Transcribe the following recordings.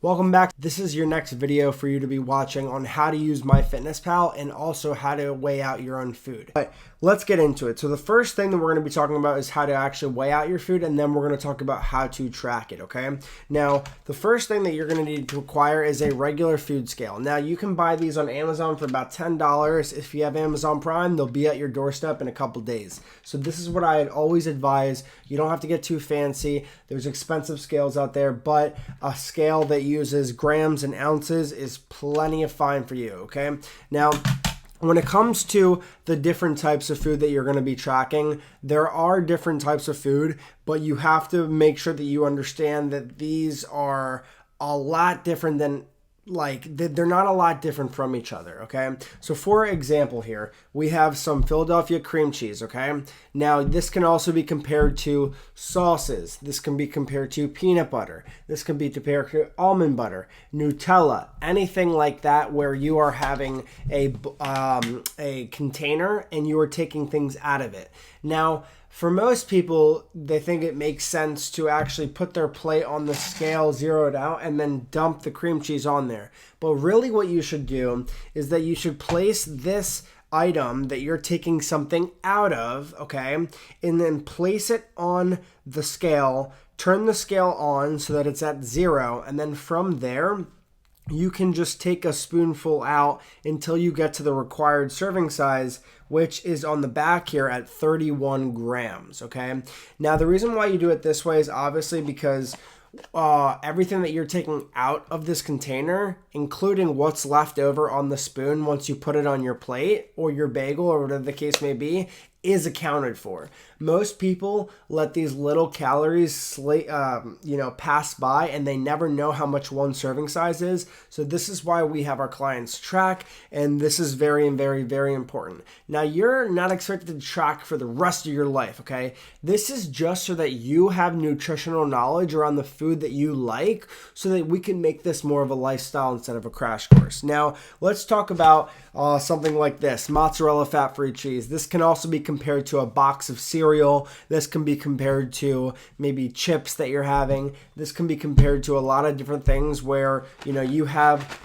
Welcome back. This is your next video for you to be watching on how to use MyFitnessPal and also how to weigh out your own food. But let's get into it. So the first thing that we're going to be talking about is how to actually weigh out your food, and then we're going to talk about how to track it, okay? Now, the first thing that you're going to need to acquire is a regular food scale. Now, you can buy these on Amazon for about $10. If you have Amazon Prime, they'll be at your doorstep in a couple days. So this is what I always advise. You don't have to get too fancy. There's expensive scales out there, but a scale that uses grams and ounces is plenty of fine for you, okay? Now, when it comes to the different types of food that you're going to be tracking, there are different types of food, but you have to make sure that you understand that these are a lot different than they're not a lot different from each other, okay? So for example here, we have some Philadelphia cream cheese, okay? Now this can also be compared to sauces. This can be compared to peanut butter. This can be compared to almond butter, Nutella, anything like that where you are having a container and you are taking things out of it. Now, for most people, they think it makes sense to actually put their plate on the scale, zero it out, and then dump the cream cheese on there. But really what you should do is that you should place this item that you're taking something out of, okay, and then place it on the scale, turn the scale on so that it's at zero, and then from there, you can just take a spoonful out until you get to the required serving size, which is on the back here at 31 grams, okay? Now, the reason why you do it this way is obviously because everything that you're taking out of this container, including what's left over on the spoon once you put it on your plate or your bagel or whatever the case may be, is accounted for. Most people let these little calories pass by, and they never know how much one serving size is. So this is why we have our clients track, and this is very, very, very important. Now, you're not expected to track for the rest of your life, okay? This is just so that you have nutritional knowledge around the food that you like, so that we can make this more of a lifestyle instead of a crash course. Now, let's talk about something like this, mozzarella fat-free cheese. This can also be compared to a box of cereal. This can be compared to maybe chips that you're having. This can be compared to a lot of different things where, you have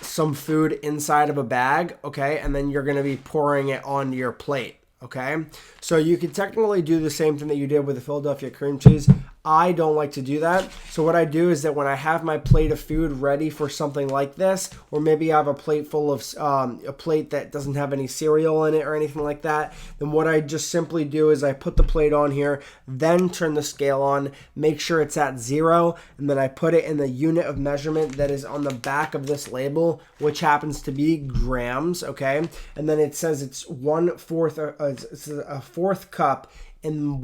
some food inside of a bag, okay, and then you're going to be pouring it onto your plate, okay? So you can technically do the same thing that you did with the Philadelphia cream cheese. I don't like to do that. So what I do is that when I have my plate of food ready for something like this, or maybe I have a plate full of a plate that doesn't have any cereal in it or anything like that, then what I just simply do is I put the plate on here, then turn the scale on, make sure it's at zero, and then I put it in the unit of measurement that is on the back of this label, which happens to be grams, okay? And then it says it's 1/4, it's a fourth cup and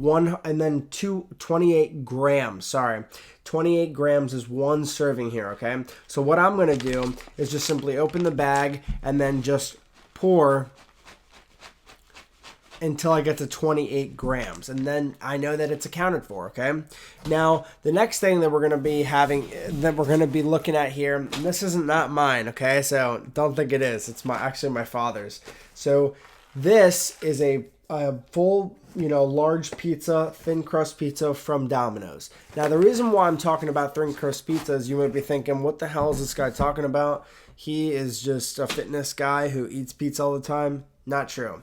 28 grams. Sorry, 28 grams is one serving here, okay? So what I'm going to do is just simply open the bag and then just pour until I get to 28 grams. And then I know that it's accounted for, okay? Now, the next thing that we're going to be looking at here, and this isn't not mine, okay? So don't think it is. It's actually my father's. So this is a full, large pizza, thin crust pizza from Domino's. Now, the reason why I'm talking about thin crust pizza is you might be thinking, what the hell is this guy talking about? He is just a fitness guy who eats pizza all the time. Not true.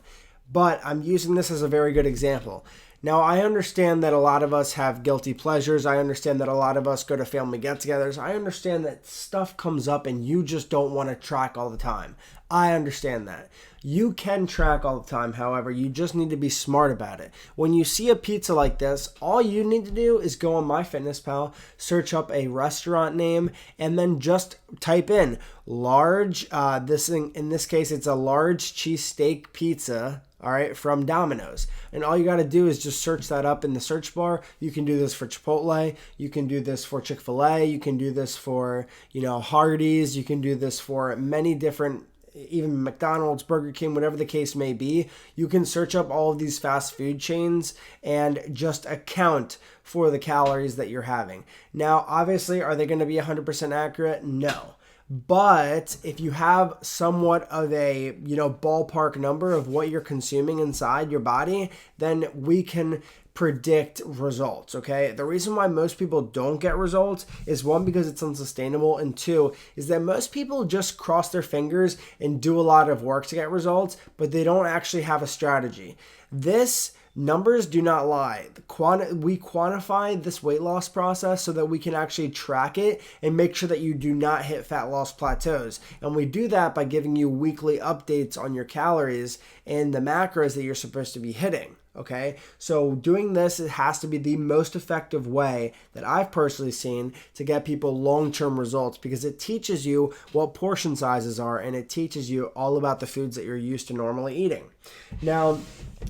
But I'm using this as a very good example. Now, I understand that a lot of us have guilty pleasures. I understand that a lot of us go to family get-togethers. I understand that stuff comes up and you just don't want to track all the time. I understand that. You can track all the time, however, you just need to be smart about it. When you see a pizza like this, all you need to do is go on MyFitnessPal, search up a restaurant name, and then just type in large, in this case, it's a large cheesesteak pizza, all right, from Domino's. And all you got to do is just search that up in the search bar. You can do this for Chipotle. You can do this for Chick-fil-A. You can do this for, Hardee's. You can do this for many different, even McDonald's, Burger King, whatever the case may be. You can search up all of these fast food chains and just account for the calories that you're having. Now, obviously, are they going to be 100% accurate? No. But if you have somewhat of a, ballpark number of what you're consuming inside your body, then we can predict results, okay? The reason why most people don't get results is one, because it's unsustainable, and two, is that most people just cross their fingers and do a lot of work to get results, but they don't actually have a strategy. Numbers do not lie. We quantify this weight loss process so that we can actually track it and make sure that you do not hit fat loss plateaus. And we do that by giving you weekly updates on your calories and the macros that you're supposed to be hitting. Okay, so doing this, it has to be the most effective way that I've personally seen to get people long-term results, because it teaches you what portion sizes are, and it teaches you all about the foods that you're used to normally eating. Now,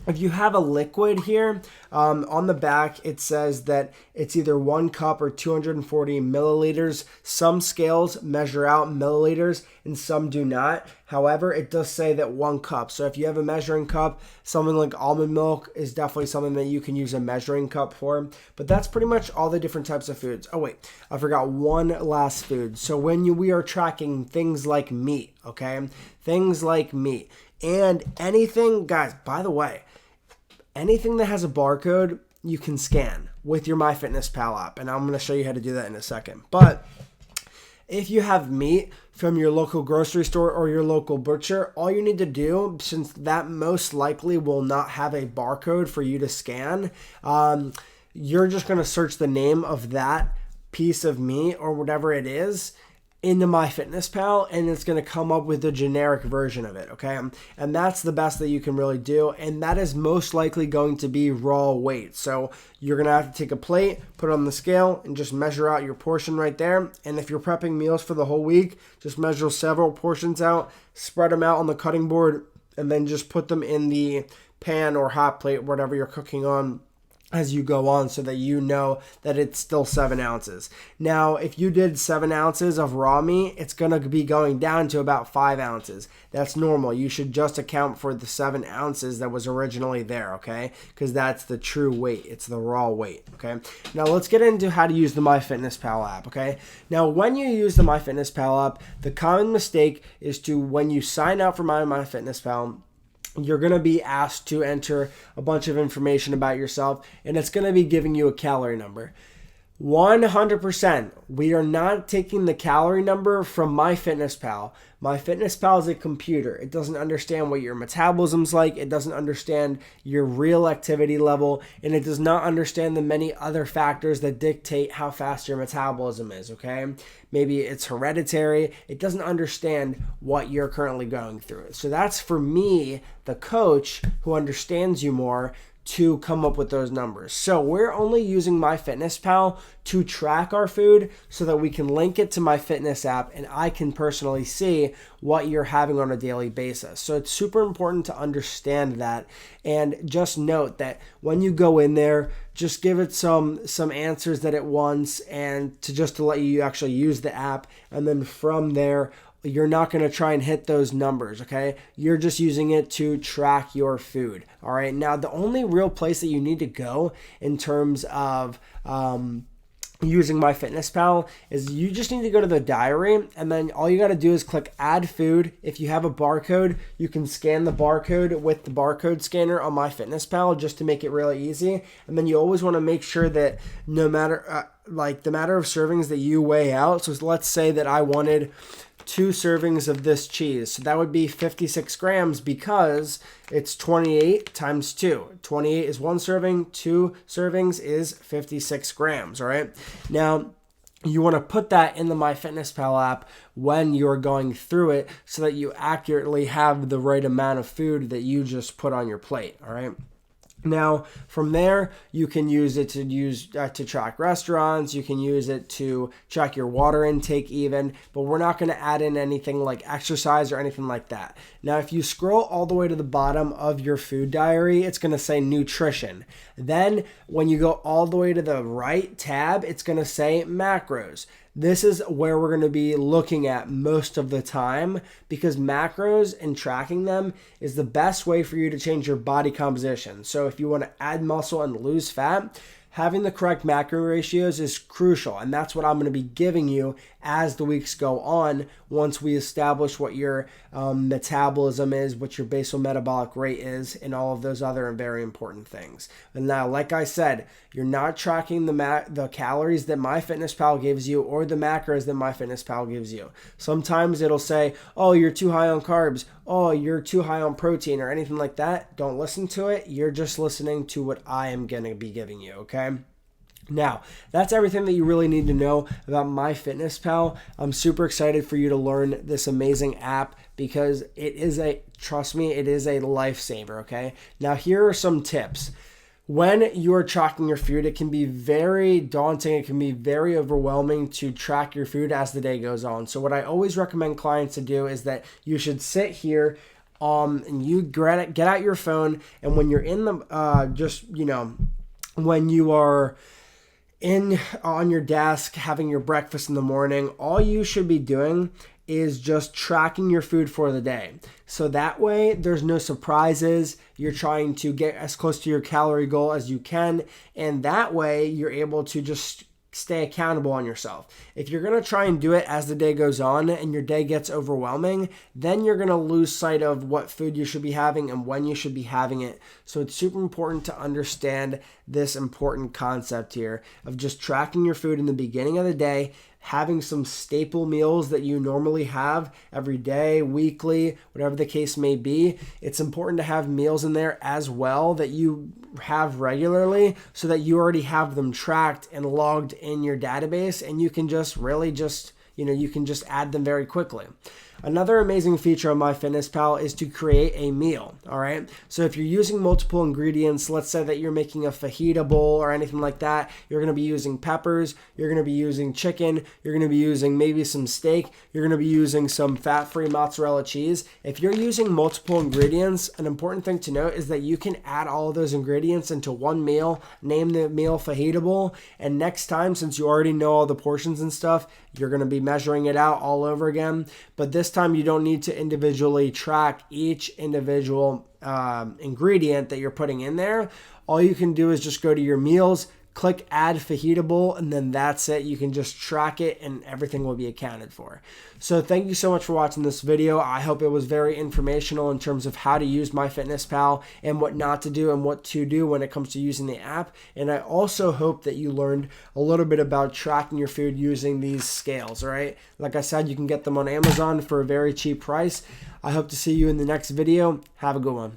if you have a liquid here, on the back, it says that it's either 1 cup or 240 milliliters. Some scales measure out milliliters and some do not. However, it does say that 1 cup. So if you have a measuring cup, something like almond milk is definitely something that you can use a measuring cup for. But that's pretty much all the different types of foods. Oh wait, I forgot one last food. So we are tracking things like meat, okay? Things like meat. And anything, guys, by the way, anything that has a barcode, you can scan with your MyFitnessPal app. And I'm going to show you how to do that in a second. But if you have meat from your local grocery store or your local butcher, all you need to do, since that most likely will not have a barcode for you to scan, you're just going to search the name of that piece of meat or whatever it is into MyFitnessPal, and it's going to come up with the generic version of it, okay? And that's the best that you can really do, and that is most likely going to be raw weight. So you're going to have to take a plate, put it on the scale, and just measure out your portion right there. And if you're prepping meals for the whole week, just measure several portions out, spread them out on the cutting board, and then just put them in the pan or hot plate, whatever you're cooking on, as you go on, so that you know that it's still 7 ounces. Now, if you did 7 ounces of raw meat, it's going to be going down to about 5 ounces. That's normal. You should just account for the 7 ounces that was originally there, okay? Because that's the true weight. It's the raw weight, okay? Now, let's get into how to use the MyFitnessPal app, okay? Now, when you use the MyFitnessPal app, the common mistake is to, when you sign up for MyFitnessPal, you're going to be asked to enter a bunch of information about yourself, and it's going to be giving you a calorie number. 100%, we are not taking the calorie number from MyFitnessPal. MyFitnessPal is a computer. It doesn't understand what your metabolism's like. It doesn't understand your real activity level, and it does not understand the many other factors that dictate how fast your metabolism is, okay? Maybe it's hereditary. It doesn't understand what you're currently going through. So that's for me, the coach who understands you more, to come up with those numbers. So we're only using MyFitnessPal to track our food so that we can link it to my fitness app and I can personally see what you're having on a daily basis. So it's super important to understand that, and just note that when you go in there, just give it some answers that it wants, and to let you actually use the app, and then from there, you're not going to try and hit those numbers, okay? You're just using it to track your food, all right? Now, the only real place that you need to go in terms of using MyFitnessPal is you just need to go to the diary, and then all you got to do is click add food. If you have a barcode, you can scan the barcode with the barcode scanner on MyFitnessPal just to make it really easy. And then you always want to make sure that no matter the matter of servings that you weigh out. So let's say that I wanted 2 servings of this cheese. So that would be 56 grams because it's 28 times 2. 28 is 1 serving, 2 servings is 56 grams, all right? Now, you want to put that in the MyFitnessPal app when you're going through it so that you accurately have the right amount of food that you just put on your plate, all right? Now, from there, you can use it to track restaurants. You can use it to track your water intake even, but we're not going to add in anything like exercise or anything like that. Now, if you scroll all the way to the bottom of your food diary, it's going to say nutrition. Then when you go all the way to the right tab, it's going to say macros. This is where we're going to be looking at most of the time, because macros and tracking them is the best way for you to change your body composition. So if you want to add muscle and lose fat, having the correct macro ratios is crucial, and that's what I'm going to be giving you as the weeks go on once we establish what your metabolism is, what your basal metabolic rate is, and all of those other and very important things. And now, like I said, you're not tracking the calories that MyFitnessPal gives you or the macros that MyFitnessPal gives you. Sometimes it'll say, oh, you're too high on carbs, oh, you're too high on protein, or anything like that. Don't listen to it. You're just listening to what I am going to be giving you, okay? Now, that's everything that you really need to know about MyFitnessPal. I'm super excited for you to learn this amazing app because it is trust me, it is a lifesaver, okay? Now, here are some tips. When you are tracking your food, it can be very daunting. It can be very overwhelming to track your food as the day goes on. So what I always recommend clients to do is that you should sit here and you get out your phone, and when you're in the, when you are on your desk having your breakfast in the morning, all you should be doing is just tracking your food for the day. So that way there's no surprises. You're trying to get as close to your calorie goal as you can, and that way you're able to just stay accountable on yourself. If you're going to try and do it as the day goes on and your day gets overwhelming, then you're going to lose sight of what food you should be having and when you should be having it. So it's super important to understand this important concept here of just tracking your food in the beginning of the day, having some staple meals that you normally have every day, weekly, whatever the case may be. It's important to have meals in there as well that you have regularly so that you already have them tracked and logged in your database, and you can just really you can just add them very quickly. Another amazing feature on MyFitnessPal is to create a meal, all right? So if you're using multiple ingredients, let's say that you're making a fajita bowl or anything like that, you're going to be using peppers, you're going to be using chicken, you're going to be using maybe some steak, you're going to be using some fat-free mozzarella cheese. If you're using multiple ingredients, an important thing to note is that you can add all of those ingredients into one meal, name the meal fajita bowl, and next time, since you already know all the portions and stuff, you're going to be measuring it out all over again. But this time you don't need to individually track each individual ingredient that you're putting in there. All you can do is just go to your meals, click add fajita bowl, and then that's it. You can just track it and everything will be accounted for. So thank you so much for watching this video. I hope it was very informational in terms of how to use MyFitnessPal and what not to do and what to do when it comes to using the app. And I also hope that you learned a little bit about tracking your food using these scales, all right? Like I said, you can get them on Amazon for a very cheap price. I hope to see you in the next video. Have a good one.